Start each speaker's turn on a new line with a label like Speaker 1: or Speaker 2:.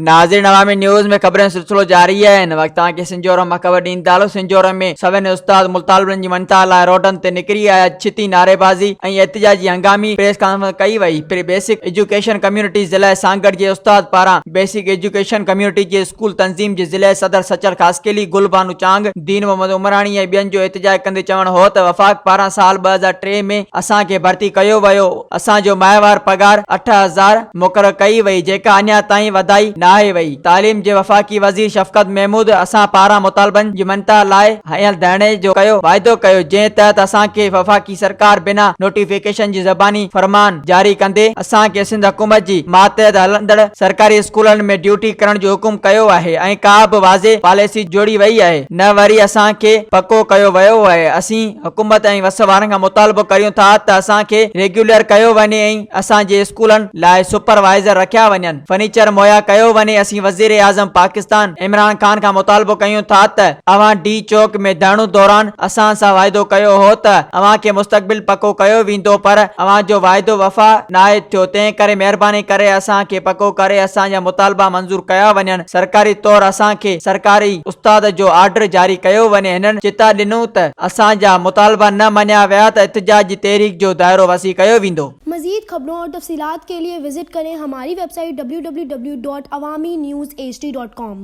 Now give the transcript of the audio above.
Speaker 1: नाज़रीन अवामी न्यूज़ में खबरें सिलसिलो जारी है। इन वक्त के सनझोरे में खबर ॾींदालो। सनझोरे में सवेन उस्ताद मुतालबन जी मञता लाइ रोडन ते निकरी आया छिती नारेबाज़ी ऐं एहतिजाजी हंगामी प्रेस कॉन्फ्रेंस कई वई। बेसिक एजुकेशन कम्युनिटी ज़िले सांगड़ जे उस्ताद पारां बेसिक एजुकेशन कम्युनिटी जे स्कूल तंज़ीम जे ज़िले सदर सचल ख़ासकेली गुलबानू चांग दीन मोहम्मद उमरानी ऐं ॿियनि जो एहतिजाज कंदे चवण हो त वफ़ाक पारां साल 2003 में असांखे भर्ती कयो वियो। असांजो माहवार पगार 8,000 मुक़ररु कई वई जेका अञा ताईं वधाई नाहे वई। तालीम जे वफ़ाकी वज़ीर शफ़क़त महमूद असां पारां मुतालबन जी मञता लाइ हयल धरणे जो वाइदो कयो जंहिं तहत असांखे वफ़ाकी सरकार बिना नोटिफिकेशन जी ज़बानी फरमान जारी कंदे असांखे सिंध हुकूमत जी मातहत हलंदड़ सरकारी स्कूलनि में ड्यूटी करण जो हुकुम कयो आहे ऐं का बि वाज़े पॉलिसी जोड़ी वई आहे न वरी असांखे पको कयो वियो आहे। असीं हुकूमत ऐं वस वारनि खां मुतालबो करियूं था त असांखे रेगुलर कयो वञे ऐं असांजे स्कूलनि लाइ सुपरवाइज़र रखिया वञनि, फर्नीचर मुहैया कयो वञे। असीं वज़ीर आज़म पाकिस्तान इमरान खान खां मुतालबो कयूं था त अवां डी चौक में धरणो दौरान असां सां वाइदो कयो हो त अवां खे मुस्तक़बिल पको कयो वेंदो पर अवां जो वाइदो वफ़ा नाहे थियो। तंहिं करे महिरबानी करे असांखे पको करे असांजा मुतालबा मंज़ूर कया वञनि। सरकारी तौर असांखे सरकारी उस्ताद जो आर्डर जारी कयो वञे। हिननि चिता ॾिनो त असांजा मुतालबा न मञिया विया त एहतिजाज जी तहरीक जो दायरो वसी कयो वेंदो।
Speaker 2: मज़ीद खबरों और तफसीलात के लिए विजिट करें हमारी वेबसाइट www.awamiNewsHD.com।